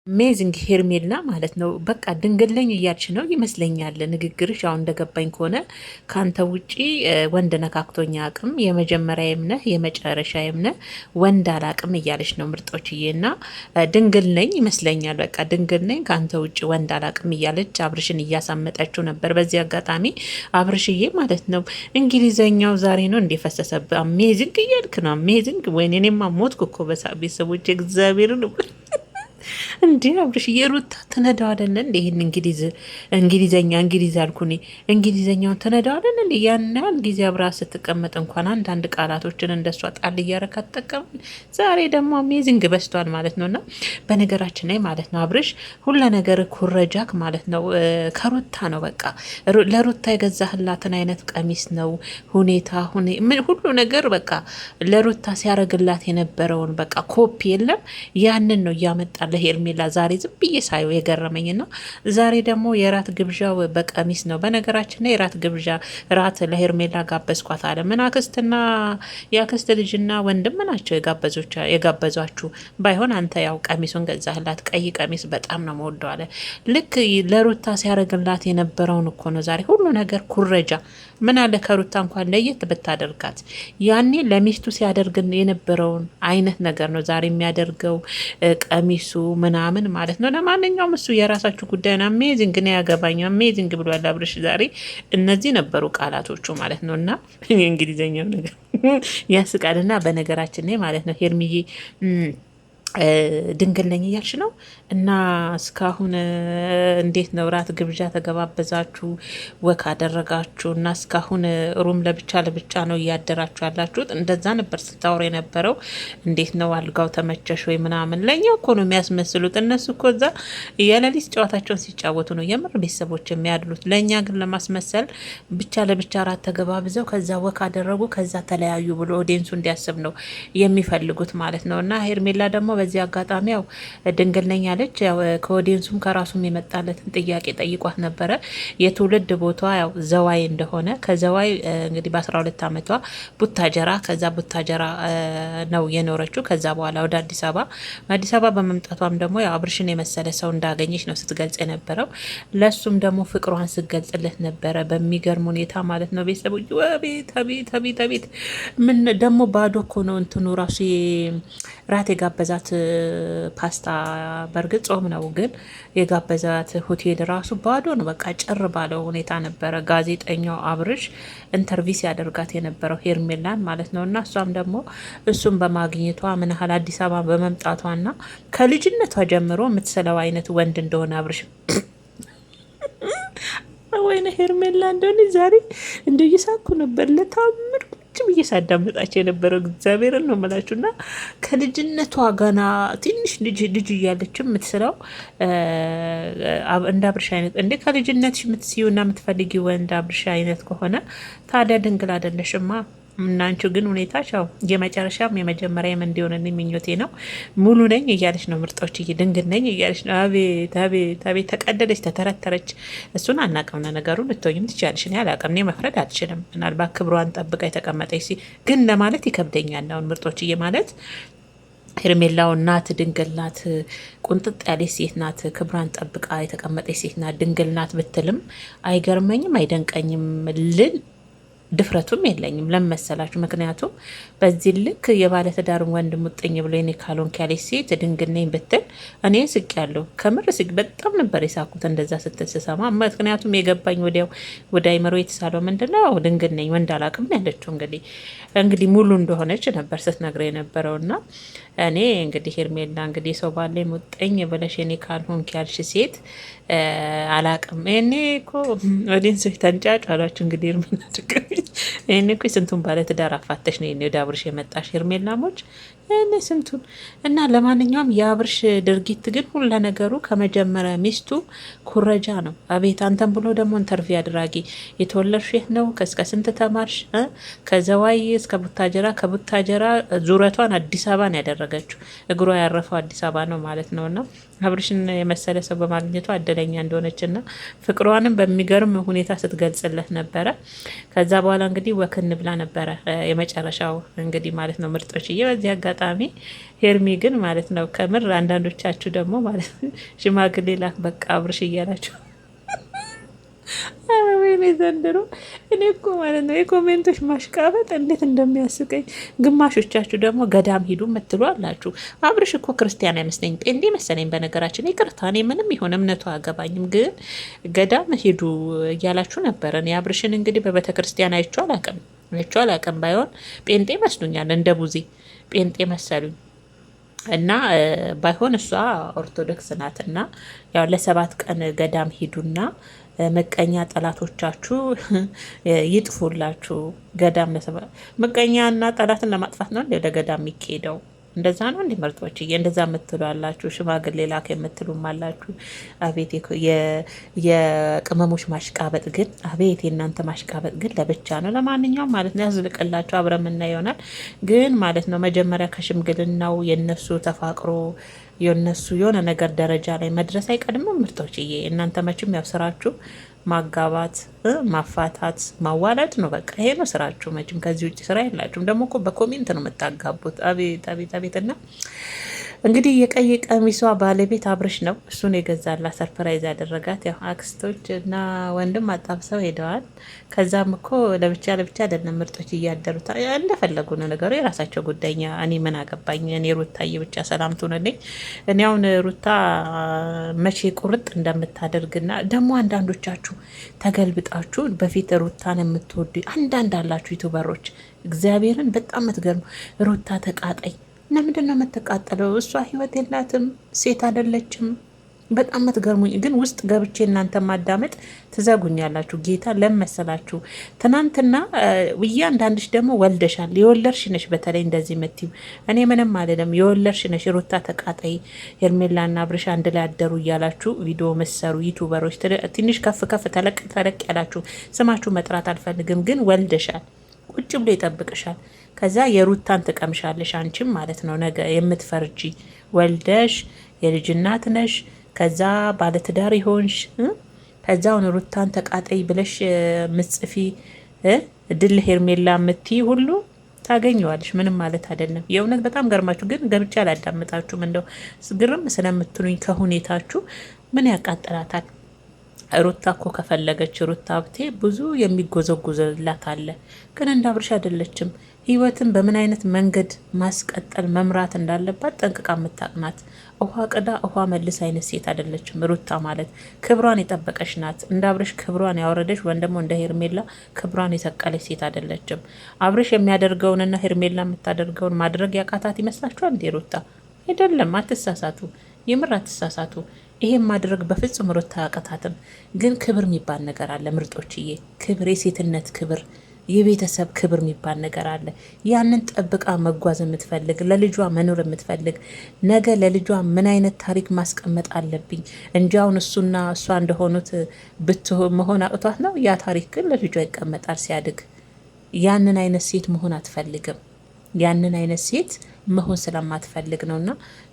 አሜዚንግ ሄርሜላ ማለት ነው። በቃ ድንግለኝ እያልሽ ነው ይመስለኛል ንግግርሽ። አሁን እንደገባኝ ከሆነ ከአንተ ውጪ ወንድ ነካክቶኛ አቅም የመጀመሪያ የምነህ የመጨረሻ የምነህ ወንድ አላቅም እያለች ነው ምርጦችዬ። እና ድንግል ነኝ ይመስለኛል። በቃ ድንግል ነኝ ከአንተ ውጪ ወንድ አላቅም እያለች አብርሽን እያሳመጠችው ነበር። በዚህ አጋጣሚ አብርሽዬ ማለት ነው እንግሊዘኛው ዛሬ ነው እንደፈሰሰብህ። አሜዚንግ እያልክ ነው። አሜዚንግ ወይኔ እኔማ ሞትኩ እኮ ቤተሰቦች እግዚአብሔርን እንዴ አብርሽ የሩታ ተነዳዋለን እንዴ? ይህን እንግሊዝ አልኩኔ እንግሊዘኛውን ተነዳዋለን እንዴ? ያን ያህል ጊዜ አብራ ስትቀመጥ እንኳን አንዳንድ ቃላቶችን እንደሷ ጣል እያረካ ተጠቀም። ዛሬ ደግሞ አሜዚንግ በስቷል ማለት ነው። እና በነገራችን ላይ ማለት ነው አብርሽ ሁለ ነገር ኩረጃክ ማለት ነው ከሩታ ነው። በቃ ለሩታ የገዛህላትን አይነት ቀሚስ ነው ሁኔታ ሁሉ ነገር በቃ ለሩታ ሲያረግላት የነበረውን በቃ ኮፒ የለም ያንን ነው እያመጣለ ሄርሜላ ዛሬ ዝም ብዬ ሳየው የገረመኝና ዛሬ ደግሞ የራት ግብዣው በቀሚስ ነው። በነገራችን ላይ የራት ግብዣ ራት ለሄርሜላ ጋበዝኳት አለ። ምን አክስትና የአክስት ልጅና ወንድም ናቸው የጋበዟችሁ? ባይሆን አንተ ያው ቀሚሱን ገዛህላት። ቀይ ቀሚስ በጣም ነው መወደው አለ። ልክ ለሩታ ሲያደርግላት የነበረውን እኮ ነው ዛሬ ሁሉ ነገር ኩረጃ። ምን አለ ከሩታ እንኳን ለየት ብታደርጋት። ያኔ ለሚስቱ ሲያደርግ የነበረውን አይነት ነገር ነው ዛሬ የሚያደርገው ቀሚሱ ምናምን ማለት ነው። ለማንኛውም እሱ የራሳችሁ ጉዳይ ነው። አሜዚንግ ነው ያገባኝ አሜዚንግ ብሏል አብርሽ ዛሬ። እነዚህ ነበሩ ቃላቶቹ ማለት ነው። እና የእንግሊዝኛው ነገር ያስቃልና በነገራችን ላይ ማለት ነው ሄርሚዬ ድንግል ነኝ እያልሽ ነው እና እስካሁን እንዴት ነው? ራት ግብዣ ተገባበዛችሁ፣ ወክ አደረጋችሁ እና እስካሁን ሩም ለብቻ ለብቻ ነው እያደራችሁ ያላችሁት? እንደዛ ነበር ስታወሩ የነበረው። እንዴት ነው አልጋው ተመቸሽ ወይ ምናምን? ለእኛ እኮ ነው የሚያስመስሉት። እነሱ እኮ እዛ የሌሊት ጨዋታቸውን ሲጫወቱ ነው የምር ቤተሰቦች የሚያድሉት። ለእኛ ግን ለማስመሰል ብቻ ለብቻ ራት ተገባብዘው ከዛ ወክ አደረጉ ከዛ ተለያዩ ብሎ ኦዲየንሱ እንዲያስብ ነው የሚፈልጉት ማለት ነው። እና ሄርሜላ ደግሞ በዚህ አጋጣሚ ያው ድንግል ነኝ አለች። ያው ከኦዲየንሱም ከራሱም የመጣለትን ጥያቄ ጠይቋት ነበረ። የትውልድ ቦታ ያው ዘዋይ እንደሆነ ከዘዋይ እንግዲህ በ12 ዓመቷ ቡታጀራ ከዛ ቡታጀራ ነው የኖረችው። ከዛ በኋላ ወደ አዲስ አበባ በመምጣቷም ደግሞ ያው አብርሽን የመሰለ ሰው እንዳገኘች ነው ስትገልጽ የነበረው። ለሱም ደግሞ ፍቅሯን ስትገልጽለት ነበረ በሚገርም ሁኔታ ማለት ነው። ቤተሰቦች ቤት ምን ደግሞ ባዶ እኮ ነው እንትኑ ራሱ ራት የጋበዛት ፓስታ በእርግጥ ጾም ነው፣ ግን የጋበዛት ሆቴል ራሱ ባዶ ነው። በቃ ጭር ባለው ሁኔታ ነበረ ጋዜጠኛው አብርሽ ኢንተርቪው ሲያደርጋት የነበረው ሄርሜላን ማለት ነው። እና እሷም ደግሞ እሱም በማግኘቷ ምን ያህል አዲስ አበባ በመምጣቷና ከልጅነቷ ጀምሮ የምትስለው አይነት ወንድ እንደሆነ አብርሽ ወይኔ ሄርሜላ እንደሆነ ዛሬ እንደ እየሳኩ ነበር ለታምር ብዬ ሳዳምጣቸው የነበረው እግዚአብሔርን ነው የምላችሁ። እና ከልጅነቷ ገና ትንሽ ልጅ እያለች የምትስለው እንደ አብርሽ አይነት እንደ ከልጅነትሽ የምትስዩና የምትፈልጊ ወንድ አብርሽ አይነት ከሆነ ታዲያ ድንግል አይደለሽማ። እናንቺ ግን ሁኔታሽ ያው የመጨረሻም የመጀመሪያም እንዲሆንልኝ ምኞቴ ነው። ሙሉ ነኝ እያለች ነው ምርጦች፣ ድንግል ነኝ እያለች ነው። አቤት አቤት አቤት! ተቀደደች፣ ተተረተረች። እሱን አናውቅም። ነገሩ ልትወኝም ትችላለች። እኔ አላውቅም። እኔ መፍረድ አልችልም። ምናልባት ክብሯን ጠብቃ የተቀመጠች ግን ለማለት ይከብደኛል። አሁን ምርጦችዬ ማለት ሄርሜላው ናት፣ ድንግል ናት፣ ቁንጥጥ ያለች ሴት ናት፣ ክብሯን ጠብቃ የተቀመጠች ሴት ናት፣ ድንግል ናት ብትልም አይገርመኝም፣ አይደንቀኝም ልል ድፍረቱም የለኝም ለመሰላችሁ። ምክንያቱም በዚህ ልክ የባለትዳር ወንድ ሙጥኝ ብሎ እኔ ካልሆንክ ያለች ሴት ድንግል ነኝ ብትል እኔ ስቅ ያለሁ ከምር ስቅ በጣም ነበር የሳኩት እንደዛ ስትል ስሰማ። ምክንያቱም የገባኝ ወዲያው ወደ አይምሮ የተሳለው ምንድነው ድንግል ነኝ ወንድ አላቅም ያለችው እንግዲህ ሙሉ እንደሆነች ነበር ስትነግረ የነበረውና እኔ እንግዲህ ሄርሜላ እንግዲህ ሰው ባለ ሙጥኝ ብለሽ እኔ ካልሆንክ ያልሽ ሴት አላቅም። እኔ እኮ ኦዲየንሶች ተንጫጭ አሏችሁ እንግዲህ ሄርሜላ እኔ እኮ ስንቱን ባለ ትዳር አፋተሽ ነው ወደ አብርሽ የመጣሽ ሄርሜላሞች እኔ ስንቱን እና ለማንኛውም የአብርሽ ድርጊት ግን ሁሉ ነገሩ ከመጀመሪያ ሚስቱ ኩረጃ ነው። አቤት አንተን ብሎ ደግሞ ኢንተርቪው አድራጊ የተወለድሽ የት ነው? እስከ ስንት ተማርሽ? ከዘዋይ እስከ ቡታጀራ ከቡታጀራ ዙረቷን አዲስ አበባ ነው ያደረገችው። እግሯ ያረፈው አዲስ አበባ ነው ማለት ነውና አብርሽን የመሰለ ሰው በማግኘቷ እድለኛ እንደሆነችና ፍቅሯንም በሚገርም ሁኔታ ስትገልጽለት ነበረ። ከዛ በኋላ እንግዲህ ወክን ብላ ነበረ የመጨረሻው እንግዲህ ማለት ነው ምርጦችዬ። በዚህ አጋጣሚ ሄርሚ ግን ማለት ነው ከምር አንዳንዶቻችሁ ደግሞ ማለት ሽማግሌ ላክ በቃ አብርሽ እያላችሁ ወይኔ ዘንድሮ እኔ እኮ ማለት ነው የኮሜንቶች ማሽቃበጥ እንዴት እንደሚያስቀኝ። ግማሾቻችሁ ደግሞ ገዳም ሂዱ የምትሉ አላችሁ። አብርሽ እኮ ክርስቲያን አይመስለኝ ጴንጤ መሰለኝ። በነገራችን ይቅርታ፣ እኔ ምንም ይሆን እምነቱ አያገባኝም፣ ግን ገዳም ሂዱ እያላችሁ ነበረ። እኔ አብርሽን እንግዲህ በቤተ ክርስቲያን አይቼው አላቅም። ባይሆን ጴንጤ መስሉኛል፣ እንደ ቡዜ ጴንጤ መሰሉኝ። እና ባይሆን እሷ ኦርቶዶክስ ናት። እና ያው ለ7 ቀን ገዳም ሂዱና ምቀኛ ጠላቶቻችሁ ይጥፉላችሁ። ገዳም ምቀኛና ጠላትን ለማጥፋት ነው ወደ ገዳም የሚካሄደው። እንደዛ ነው እንዲ ምርጦች፣ እንደዛ የምትሉ አላችሁ። ሽማግሌ ላክ የምትሉም አላችሁ። አቤት የቅመሞች ማሽቃበጥ ግን፣ አቤት የእናንተ ማሽቃበጥ ግን ለብቻ ነው። ለማንኛውም ማለት ነው ያዝልቅላችሁ፣ አብረን የምናየው ይሆናል። ግን ማለት ነው መጀመሪያ ከሽምግልናው የነሱ ተፋቅሮ የነሱ የሆነ ነገር ደረጃ ላይ መድረስ አይቀድምም ምርጦችዬ። እናንተ መቼም ያው ስራችሁ ማጋባት፣ ማፋታት፣ ማዋለድ ነው። በቃ ይሄ ነው ስራችሁ። መቼም ከዚህ ውጭ ስራ የላችሁም። ደግሞ እኮ በኮሜንት ነው የምታጋቡት። አቤት አቤት አቤት። እና እንግዲህ የቀይ ቀሚሷ ባለቤት አብርሽ ነው። እሱን የገዛላት ሰርፕራይዝ ያደረጋት ያው አክስቶች እና ወንድም አጣብሰው ሄደዋል። ከዛም እኮ ለብቻ አይደለም ምርጦች እያደሩት እንደፈለጉ ነው ነገሩ፣ የራሳቸው ጉዳይኛ። እኔ ምን አገባኝ? እኔ ሩታዬ ብቻ ሰላም ትሆንልኝ። እኔ አሁን ሩታ መቼ ቁርጥ እንደምታደርግና ደግሞ አንዳንዶቻችሁ ተገልብጣችሁ በፊት ሩታን የምትወዱ አንዳንድ አላችሁ ዩቱበሮች፣ እግዚአብሔርን በጣም የምትገርሙ። ሩታ ተቃጣይ ለምንድን ነው የምትቃጠለው? እሷ ህይወት የላትም፣ ሴት አይደለችም። በጣም የምትገርሙኝ ግን ውስጥ ገብቼ እናንተ ማዳመጥ ትዘጉኛላችሁ። ጌታ ለመሰላችሁ ትናንትና እያንዳንድሽ ደግሞ ወልደሻል፣ የወለድሽ ነሽ። በተለይ እንደዚህ የምትይው እኔ ምንም አይደለም፣ የወለድሽ ነሽ። ሩታ ተቃጣይ፣ ሄርሜላና አብርሽ አንድ ላይ አደሩ እያላችሁ ቪዲዮ መሰሩ ዩቱበሮች፣ ትንሽ ከፍ ተለቅ ያላችሁ ስማችሁ መጥራት አልፈልግም፣ ግን ወልደሻል። ቁጭ ብሎ ይጠብቅሻል። ከዛ የሩታን ትቀምሻለሽ አንቺም ማለት ነው። ነገ የምትፈርጂ ወልደሽ የልጅ እናት ነሽ። ከዛ ባለትዳር ይሆንሽ። ከዛውን ሩታን ተቃጠይ ብለሽ ምጽፊ ድል ሄርሜላ የምትይ ሁሉ ታገኘዋለሽ። ምንም ማለት አይደለም። የእውነት በጣም ገርማችሁ፣ ግን ገብቻ አላዳምጣችሁም። እንደው ግርም ስለምትሉኝ ከሁኔታችሁ ምን ያቃጥላታል? ሩታ እኮ ከፈለገች ሩታ ብቴ ብዙ የሚጎዘጉዘላት አለ። ግን እንደ አብርሽ አይደለችም። ህይወትን በምን አይነት መንገድ ማስቀጠል መምራት እንዳለባት ጠንቅቃ የምታቅናት፣ ውሃ ቅዳ ውሃ መልስ አይነት ሴት አይደለችም። ሩታ ማለት ክብሯን የጠበቀች ናት። እንደ አብርሽ ክብሯን ያወረደች ወይም ደግሞ እንደ ሄርሜላ ክብሯን የሰቀለች ሴት አይደለችም። አብርሽ የሚያደርገውንና ሄርሜላ የምታደርገውን ማድረግ ያቃታት ይመስላችኋል እንዴ? ሩታ አይደለም። አትሳሳቱ፣ የምር አትሳሳቱ። ይሄን ማድረግ በፍጹም ሩታ አያቃታትም። ግን ክብር የሚባል ነገር አለ ምርጦችዬ። ክብር፣ የሴትነት ክብር፣ የቤተሰብ ክብር የሚባል ነገር አለ። ያንን ጠብቃ መጓዝ የምትፈልግ ለልጇ መኖር የምትፈልግ ነገ ለልጇ ምን አይነት ታሪክ ማስቀመጥ አለብኝ እንጂ አሁን እሱና እሷ እንደሆኑት መሆን አቅቷት ነው። ያ ታሪክ ግን ለልጇ ይቀመጣል ሲያድግ። ያንን አይነት ሴት መሆን አትፈልግም። ያንን አይነት ሴት መሆን ስለማትፈልግ ነው። እና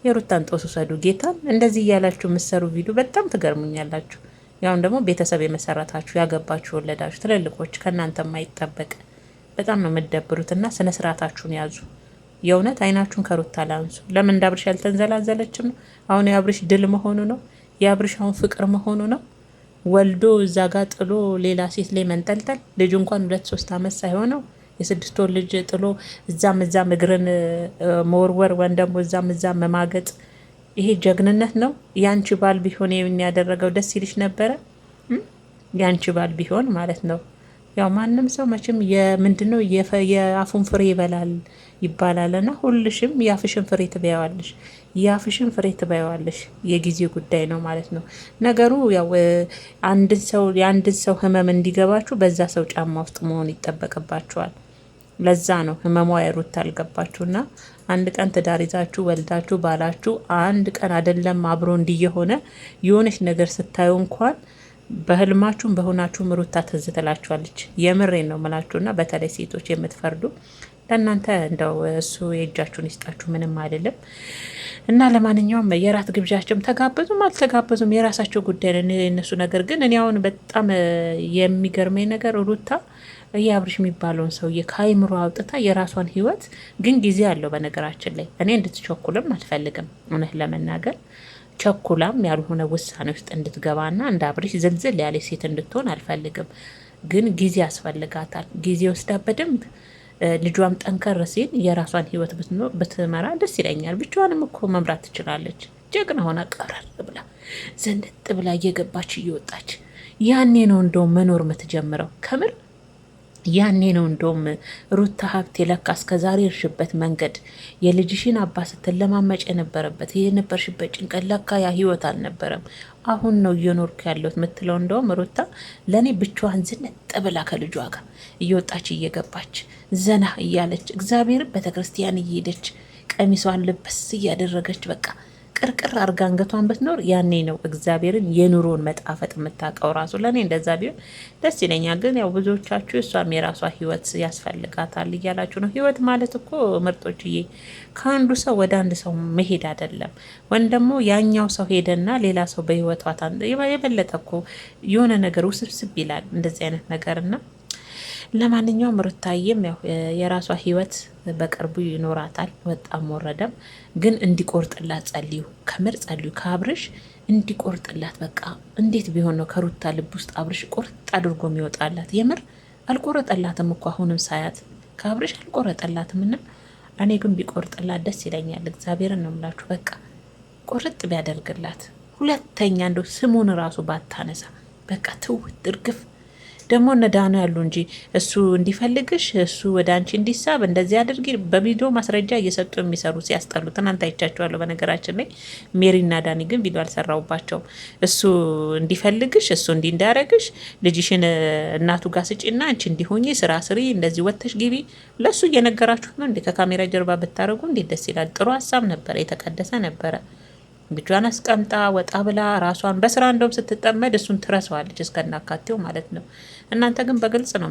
የሩታን ጦስ ውሰዱ። ጌታን እንደዚህ እያላችሁ የምትሰሩ ቪዲዮ በጣም ትገርሙኛላችሁ። ያሁን ደግሞ ቤተሰብ የመሰረታችሁ ያገባችሁ፣ ወለዳችሁ ትልልቆች ከእናንተ የማይጠበቅ በጣም ነው የምትደብሩት። እና ስነ ስርዓታችሁን ያዙ። የእውነት አይናችሁን ከሩታ ላንሱ። ለምን እንደ አብርሽ ያልተንዘላዘለችም ነው? አሁን የአብርሽ ድል መሆኑ ነው? የአብርሽ አሁን ፍቅር መሆኑ ነው? ወልዶ እዛ ጋር ጥሎ ሌላ ሴት ላይ መንጠልጠል። ልጁ እንኳን 2-3 ዓመት ሳይሆነው የ6 ወር ልጅ ጥሎ እዛም እግርን መወርወር ወይም ደግሞ እዛም መማገጥ፣ ይሄ ጀግንነት ነው? ያንቺ ባል ቢሆን ያደረገው ደስ ይልሽ ነበረ? ያንቺ ባል ቢሆን ማለት ነው። ያው ማንም ሰው መቼም ምንድነው የአፉን ፍሬ ይበላል ይባላልና ሁልሽም የአፍሽን ፍሬ ትበያዋለሽ። የአፍሽን ፍሬ ትበያዋለሽ። የጊዜ ጉዳይ ነው ማለት ነው ነገሩ። ያው የአንድን ሰው ህመም እንዲገባችሁ በዛ ሰው ጫማ ውስጥ መሆን ይጠበቅባችኋል። ለዛ ነው ህመሟ የሩታ አልገባችሁና አንድ ቀን ትዳር ይዛችሁ ወልዳችሁ ባላችሁ አንድ ቀን አይደለም አብሮ እንዲየሆነ የሆነች ነገር ስታዩ እንኳን በህልማችሁም በሆናችሁም ሩታ ትዝ ትላችኋለች። የምሬን ነው ምላችሁና በተለይ ሴቶች የምትፈርዱ ለእናንተ እንደው እሱ የእጃችሁን ይስጣችሁ፣ ምንም አይደለም። እና ለማንኛውም የራት ግብዣቸውም ተጋበዙም አልተጋበዙም የራሳቸው ጉዳይ ነው የነሱ ነገር። ግን እኔ አሁን በጣም የሚገርመኝ ነገር ሩታ አብርሽ የሚባለውን ሰውዬ ከአይምሮ አውጥታ የራሷን ህይወት ግን ጊዜ አለው። በነገራችን ላይ እኔ እንድትቸኩልም አልፈልግም። እውነት ለመናገር ቸኩላም ያልሆነ ውሳኔ ውስጥ እንድትገባና እንደ አብርሽ ዝልዝል ያለ ሴት እንድትሆን አልፈልግም። ግን ጊዜ ያስፈልጋታል። ጊዜ ወስዳ በደንብ ልጇም ጠንከር ሲል የራሷን ህይወት ብትመራ ደስ ይለኛል። ብቻዋንም እኮ መምራት ትችላለች። ጀግና ሆና ቀረር ብላ ዘንጥ ብላ እየገባች እየወጣች ያኔ ነው እንደውም መኖር የምትጀምረው። ከምር ያኔ ነው እንደውም ሩታ ሀብቴ ለካ እስከዛሬ እርሽበት መንገድ የልጅሽን አባ ስትለማመጭ የነበረበት የነበርሽበት ጭንቀት ለካ ያ ህይወት አልነበረም። አሁን ነው እየኖርኩ ያለሁት የምትለው እንደውም ሩታ ለእኔ ብቻዋን ዝንጥ ብላ ከልጇ ጋር እየወጣች እየገባች ዘና እያለች እግዚአብሔርን ቤተክርስቲያን እየሄደች ቀሚሷን ልበስ እያደረገች በቃ ቅርቅር አርጋ አንገቷን ብትኖር ያኔ ነው እግዚአብሔርን የኑሮን መጣፈጥ የምታውቀው። ራሱ ለእኔ እንደዛ ቢሆን ደስ ይለኛል። ግን ያው ብዙዎቻችሁ እሷም የራሷ ህይወት ያስፈልጋታል እያላችሁ ነው። ህይወት ማለት እኮ ምርጦችዬ ከአንዱ ሰው ወደ አንድ ሰው መሄድ አይደለም። ወይም ደግሞ ያኛው ሰው ሄደና ሌላ ሰው በህይወቷ የበለጠ እኮ የሆነ ነገር ውስብስብ ይላል እንደዚህ አይነት ነገርና ለማንኛውም ሩታዬም ያው የራሷ ህይወት በቅርቡ ይኖራታል። ወጣም ወረደም ግን እንዲቆርጥላት ጸልዩ፣ ከምር ጸልዩ። ከአብርሽ እንዲቆርጥላት በቃ እንዴት ቢሆን ነው ከሩታ ልብ ውስጥ አብርሽ ቁርጥ አድርጎ የሚወጣላት? የምር አልቆረጠላትም እኮ አሁንም ሳያት ከአብርሽ አልቆረጠላትም። እና እኔ ግን ቢቆርጥላት ደስ ይለኛል። እግዚአብሔርን ነው የምላችሁ። በቃ ቁርጥ ቢያደርግላት ሁለተኛ እንደው ስሙን ራሱ ባታነሳ በቃ ትውት እርግፍ ደግሞ እነዳኑ ያሉ እንጂ እሱ እንዲፈልግሽ እሱ ወደ አንቺ እንዲሳብ እንደዚህ አድርጊ በቪዲዮ ማስረጃ እየሰጡ የሚሰሩ ሲያስጠሉ ትናንት አይቻቸዋለሁ። በነገራችን ላይ ሜሪና ዳኒ ግን ቪዲዮ አልሰራውባቸውም። እሱ እንዲፈልግሽ እሱ እንዳያረግሽ ልጅሽን እናቱ ጋር ስጪና አንቺ እንዲሆኚ ስራ ስሪ፣ እንደዚህ ወጥተሽ ግቢ ለሱ እየነገራችሁት ነው እንዴ? ከካሜራ ጀርባ ብታደርጉ እንዴት ደስ ይላል። ጥሩ ሀሳብ ነበረ፣ የተቀደሰ ነበረ። ልጇን አስቀምጣ ወጣ ብላ ራሷን በስራ እንደውም ስትጠመድ እሱን ትረሳዋለች እስከናካቴው ማለት ነው። እናንተ ግን በግልጽ ነው